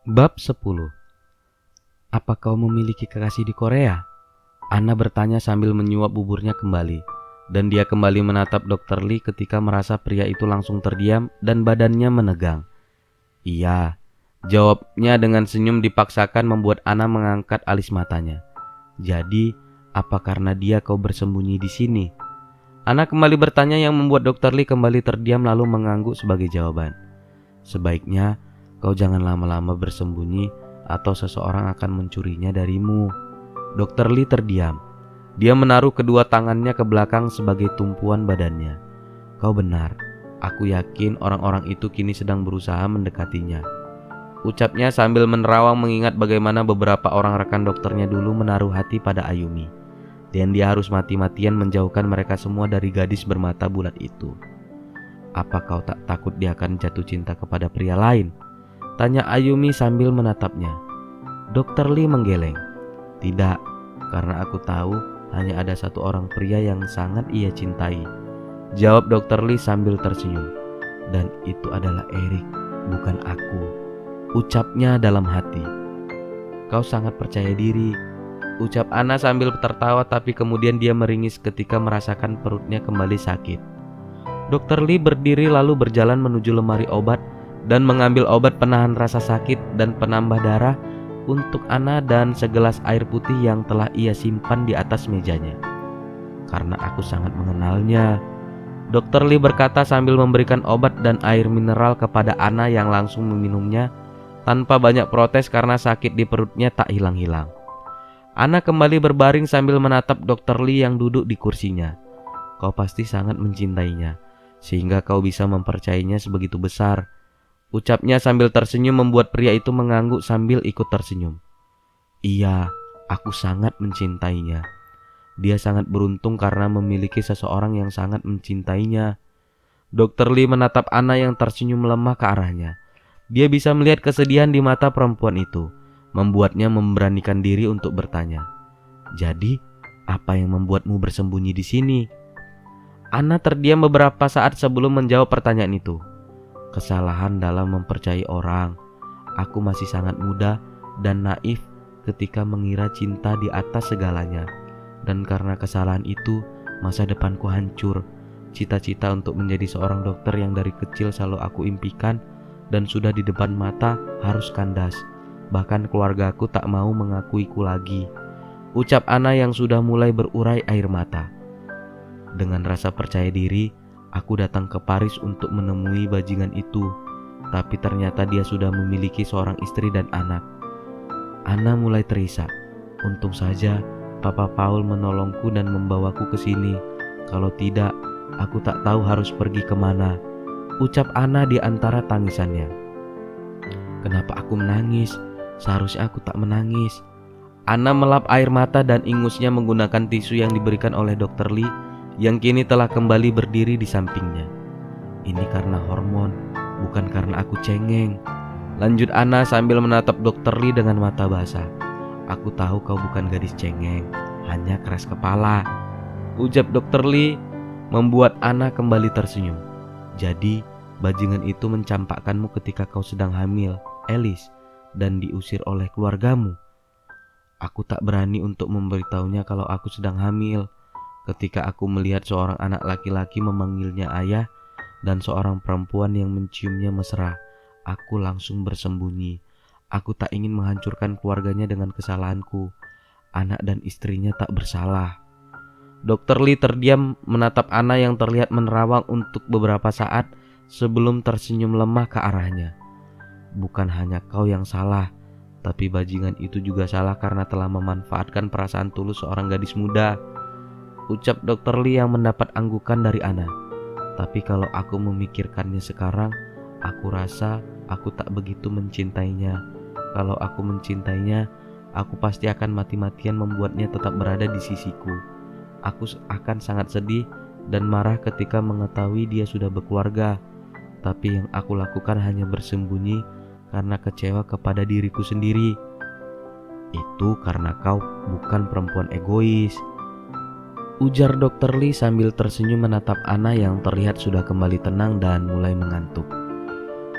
Bab 10. Apa kau memiliki kekasih di Korea? Anna bertanya sambil menyuap buburnya kembali. Dan dia kembali menatap Dr. Lee ketika merasa pria itu langsung terdiam dan badannya menegang. Iya, jawabnya dengan senyum dipaksakan membuat Anna mengangkat alis matanya. Jadi, apa karena dia kau bersembunyi di sini? Anna kembali bertanya yang membuat Dr. Lee kembali terdiam lalu mengangguk sebagai jawaban. Sebaiknya kau jangan lama-lama bersembunyi atau seseorang akan mencurinya darimu. Dr. Lee terdiam. Dia menaruh kedua tangannya ke belakang sebagai tumpuan badannya. Kau benar. Aku yakin orang-orang itu kini sedang berusaha mendekatinya. Ucapnya sambil menerawang mengingat bagaimana beberapa orang rekan dokternya dulu menaruh hati pada Ayumi. Dan dia harus mati-matian menjauhkan mereka semua dari gadis bermata bulat itu. Apa kau tak takut dia akan jatuh cinta kepada pria lain? Tanya Ayumi sambil menatapnya. Dr. Lee menggeleng. Tidak, karena aku tahu hanya ada satu orang pria yang sangat ia cintai. Jawab Dr. Lee sambil tersenyum. Dan itu adalah Eric, bukan aku. Ucapnya dalam hati. Kau sangat percaya diri. Ucap Anna sambil tertawa, tapi kemudian dia meringis ketika merasakan perutnya kembali sakit. Dr. Lee berdiri lalu berjalan menuju lemari obat dan mengambil obat penahan rasa sakit dan penambah darah untuk Anna dan segelas air putih yang telah ia simpan di atas mejanya. Karena aku sangat mengenalnya, Dr. Lee berkata sambil memberikan obat dan air mineral kepada Anna yang langsung meminumnya tanpa banyak protes karena sakit di perutnya tak hilang-hilang. Anna kembali berbaring sambil menatap Dr. Lee yang duduk di kursinya. Kau pasti sangat mencintainya, sehingga kau bisa mempercayainya sebegitu besar. Ucapnya sambil tersenyum membuat pria itu mengangguk sambil ikut tersenyum. Iya, aku sangat mencintainya. Dia sangat beruntung karena memiliki seseorang yang sangat mencintainya. Dr. Lee menatap Anna yang tersenyum lemah ke arahnya. Dia bisa melihat kesedihan di mata perempuan itu, membuatnya memberanikan diri untuk bertanya. Jadi, apa yang membuatmu bersembunyi di sini? Anna terdiam beberapa saat sebelum menjawab pertanyaan itu. Kesalahan dalam mempercayai orang. Aku masih sangat muda dan naif ketika mengira cinta di atas segalanya. Dan karena kesalahan itu, masa depanku hancur. Cita-cita untuk menjadi seorang dokter yang dari kecil selalu aku impikan dan sudah di depan mata harus kandas. Bahkan keluargaku tak mau mengakuiku lagi. Ucap Anna yang sudah mulai berurai air mata. Dengan rasa percaya diri, aku datang ke Paris untuk menemui bajingan itu. Tapi ternyata dia sudah memiliki seorang istri dan anak. Anna mulai terisak. Untung saja Papa Paul menolongku dan membawaku ke sini. Kalau tidak, aku tak tahu harus pergi kemana. Ucap Anna di antara tangisannya. Kenapa aku menangis? Seharusnya aku tak menangis. Anna melap air mata dan ingusnya menggunakan tisu yang diberikan oleh Dr. Lee yang kini telah kembali berdiri di sampingnya. Ini karena hormon, bukan karena aku cengeng. Lanjut Anna sambil menatap Dr. Lee dengan mata basah. Aku tahu kau bukan gadis cengeng, hanya keras kepala. Ucap Dr. Lee membuat Anna kembali tersenyum. Jadi, bajingan itu mencampakkanmu ketika kau sedang hamil, Alice, dan diusir oleh keluargamu. Aku tak berani untuk memberitahunya kalau aku sedang hamil. Ketika aku melihat seorang anak laki-laki memanggilnya ayah dan seorang perempuan yang menciumnya mesra, aku langsung bersembunyi. Aku tak ingin menghancurkan keluarganya dengan kesalahanku. Anak dan istrinya tak bersalah. Dr. Lee terdiam menatap Anna yang terlihat menerawang untuk beberapa saat sebelum tersenyum lemah ke arahnya. Bukan hanya kau yang salah, tapi bajingan itu juga salah karena telah memanfaatkan perasaan tulus seorang gadis muda. Ucap Dr. Lee yang mendapat anggukan dari Anna. Tapi kalau aku memikirkannya sekarang, aku rasa aku tak begitu mencintainya. Kalau aku mencintainya, aku pasti akan mati-matian membuatnya tetap berada di sisiku. Aku akan sangat sedih dan marah ketika mengetahui dia sudah berkeluarga. Tapi yang aku lakukan hanya bersembunyi karena kecewa kepada diriku sendiri. Itu karena kau bukan perempuan egois. Ujar Dr. Lee sambil tersenyum menatap Anna yang terlihat sudah kembali tenang dan mulai mengantuk.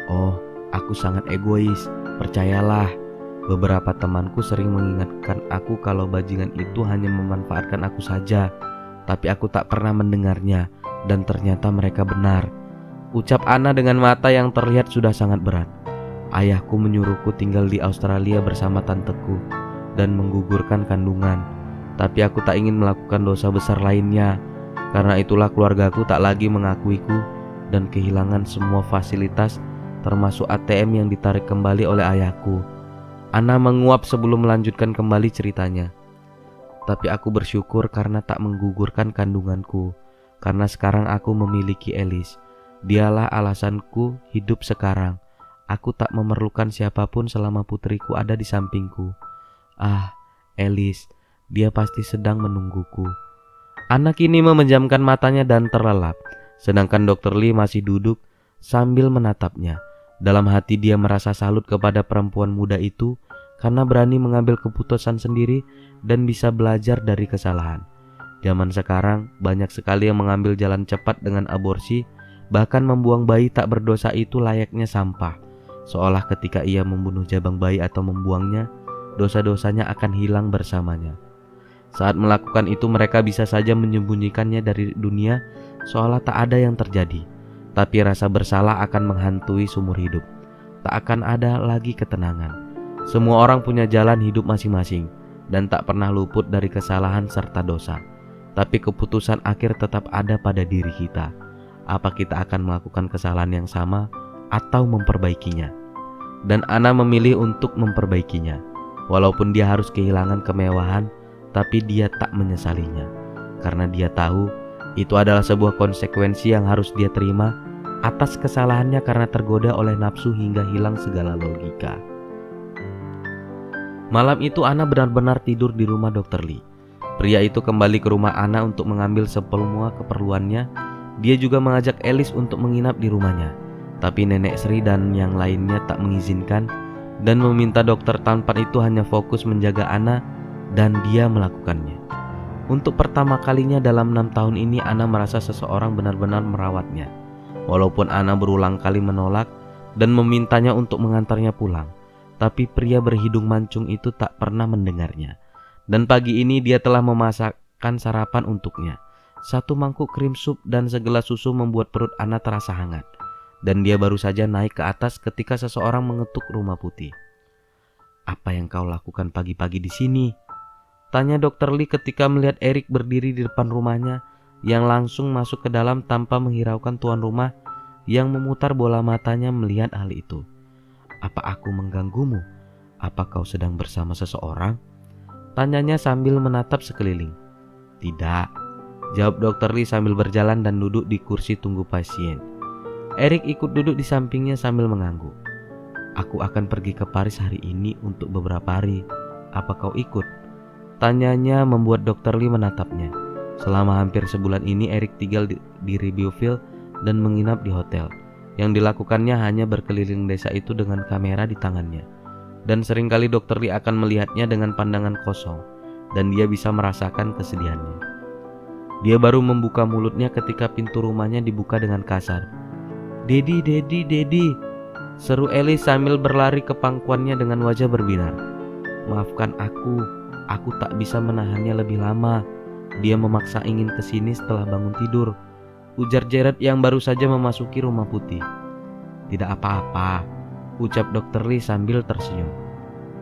Oh, aku sangat egois. Percayalah, beberapa temanku sering mengingatkan aku kalau bajingan itu hanya memanfaatkan aku saja, tapi aku tak pernah mendengarnya dan ternyata mereka benar. Ucap Ana dengan mata yang terlihat sudah sangat berat. Ayahku menyuruhku tinggal di Australia bersama tanteku dan menggugurkan kandungan. Tapi aku tak ingin melakukan dosa besar lainnya. Karena itulah keluargaku tak lagi mengakuiku dan kehilangan semua fasilitas termasuk ATM yang ditarik kembali oleh ayahku. Ana menguap sebelum melanjutkan kembali ceritanya. Tapi aku bersyukur karena tak menggugurkan kandunganku. Karena sekarang aku memiliki Elis. Dialah alasanku hidup sekarang. Aku tak memerlukan siapapun selama putriku ada di sampingku. Ah, Elis, dia pasti sedang menungguku. Anak ini memejamkan matanya dan terlelap, sedangkan Dr. Lee masih duduk sambil menatapnya. Dalam hati dia merasa salut kepada perempuan muda itu karena berani mengambil keputusan sendiri dan bisa belajar dari kesalahan. Zaman sekarang banyak sekali yang mengambil jalan cepat dengan aborsi, bahkan membuang bayi tak berdosa itu layaknya sampah. Seolah ketika ia membunuh jabang bayi atau membuangnya, dosa-dosanya akan hilang bersamanya. Saat melakukan itu mereka bisa saja menyembunyikannya dari dunia seolah tak ada yang terjadi. Tapi rasa bersalah akan menghantui seumur hidup. Tak akan ada lagi ketenangan. Semua orang punya jalan hidup masing-masing dan tak pernah luput dari kesalahan serta dosa. Tapi keputusan akhir tetap ada pada diri kita. Apa kita akan melakukan kesalahan yang sama atau memperbaikinya? Dan Ana memilih untuk memperbaikinya. Walaupun dia harus kehilangan kemewahan, tapi dia tak menyesalinya. Karena dia tahu itu adalah sebuah konsekuensi yang harus dia terima atas kesalahannya karena tergoda oleh nafsu hingga hilang segala logika. Malam itu Ana benar-benar tidur di rumah Dr. Lee. Pria itu kembali ke rumah Ana untuk mengambil semua keperluannya. Dia juga mengajak Elis untuk menginap di rumahnya. Tapi Nenek Sri dan yang lainnya tak mengizinkan dan meminta dokter tampan itu hanya fokus menjaga Ana, dan dia melakukannya. Untuk pertama kalinya dalam 6 tahun ini Ana merasa seseorang benar-benar merawatnya. Walaupun Ana berulang kali menolak dan memintanya untuk mengantarnya pulang, tapi pria berhidung mancung itu tak pernah mendengarnya. Dan pagi ini dia telah memasakkan sarapan untuknya. 1 mangkuk krim sup dan segelas susu membuat perut Ana terasa hangat. Dan dia baru saja naik ke atas ketika seseorang mengetuk rumah putih. "Apa yang kau lakukan pagi-pagi di sini?" tanya Dr. Lee ketika melihat Eric berdiri di depan rumahnya yang langsung masuk ke dalam tanpa menghiraukan tuan rumah yang memutar bola matanya melihat hal itu. "Apa aku mengganggumu? Apa kau sedang bersama seseorang?" tanyanya sambil menatap sekeliling. "Tidak," jawab Dr. Lee sambil berjalan dan duduk di kursi tunggu pasien. Eric ikut duduk di sampingnya sambil mengangguk. "Aku akan pergi ke Paris hari ini untuk beberapa hari. Apa kau ikut?" tanyanya membuat Dr. Lee menatapnya. Selama hampir sebulan ini Eric tinggal di Ribeauville dan menginap di hotel. Yang dilakukannya hanya berkeliling desa itu dengan kamera di tangannya. Dan seringkali Dr. Lee akan melihatnya dengan pandangan kosong, dan dia bisa merasakan kesedihannya. Dia baru membuka mulutnya ketika pintu rumahnya dibuka dengan kasar. "Dedi, Dedi, Dedi," seru Elis sambil berlari ke pangkuannya dengan wajah berbinar. "Maafkan aku tak bisa menahannya lebih lama. Dia memaksa ingin kesini setelah bangun tidur," ujar Jared yang baru saja memasuki rumah putih. "Tidak apa-apa," ucap Dr. Lee sambil tersenyum.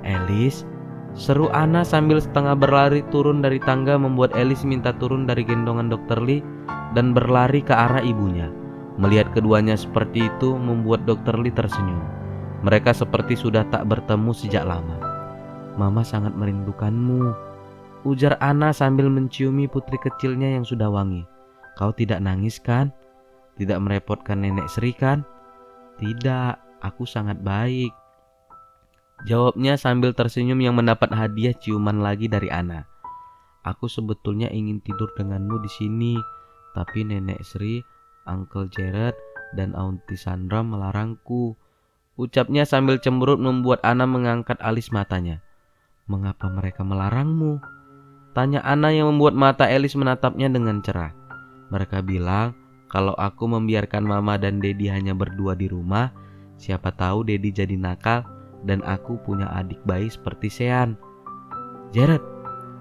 "Elis," seru Ana sambil setengah berlari turun dari tangga membuat Elis minta turun dari gendongan Dr. Lee dan berlari ke arah ibunya. Melihat keduanya seperti itu membuat Dr. Lee tersenyum. Mereka seperti sudah tak bertemu sejak lama. "Mama sangat merindukanmu," ujar Ana sambil menciumi putri kecilnya yang sudah wangi. "Kau tidak nangis kan? Tidak merepotkan Nenek Sri kan?" "Tidak, aku sangat baik," jawabnya sambil tersenyum yang mendapat hadiah ciuman lagi dari Ana. "Aku sebetulnya ingin tidur denganmu di sini, tapi Nenek Sri, Uncle Jared, dan Auntie Sandra melarangku," ucapnya sambil cemberut membuat Ana mengangkat alis matanya. "Mengapa mereka melarangmu?" tanya Ana yang membuat mata Elis menatapnya dengan cerah. "Mereka bilang kalau aku membiarkan Mama dan Dedi hanya berdua di rumah, siapa tahu Dedi jadi nakal dan aku punya adik bayi seperti Sean. Jared,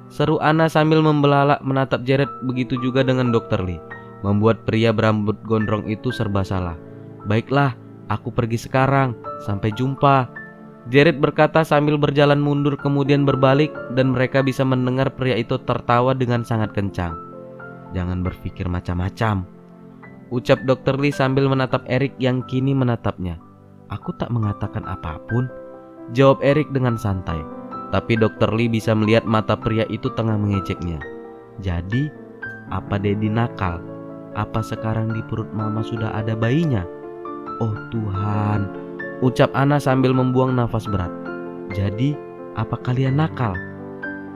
seru Anna sambil membelalak menatap Jared. Begitu juga dengan Dr. Lee. Membuat pria berambut gondrong itu serba salah. Baiklah, aku pergi sekarang. Sampai jumpa. Jared berkata sambil berjalan mundur kemudian berbalik dan mereka bisa mendengar pria itu tertawa dengan sangat kencang. Jangan berpikir macam-macam, ucap Dr. Lee sambil menatap Eric yang kini menatapnya. Aku tak mengatakan apapun, jawab Eric dengan santai. Tapi Dr. Lee bisa melihat mata pria itu tengah mengejeknya. Jadi, apa Daddy nakal? Apa sekarang di perut mama sudah ada bayinya? Oh Tuhan, ucap Anna sambil membuang nafas berat. Jadi, apa kalian nakal?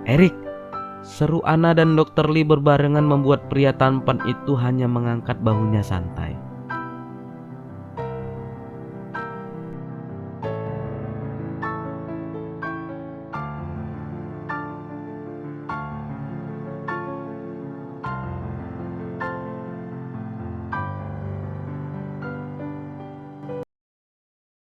Eric, seru Anna dan Dr. Lee berbarengan membuat pria tampan itu hanya mengangkat bahunya santai.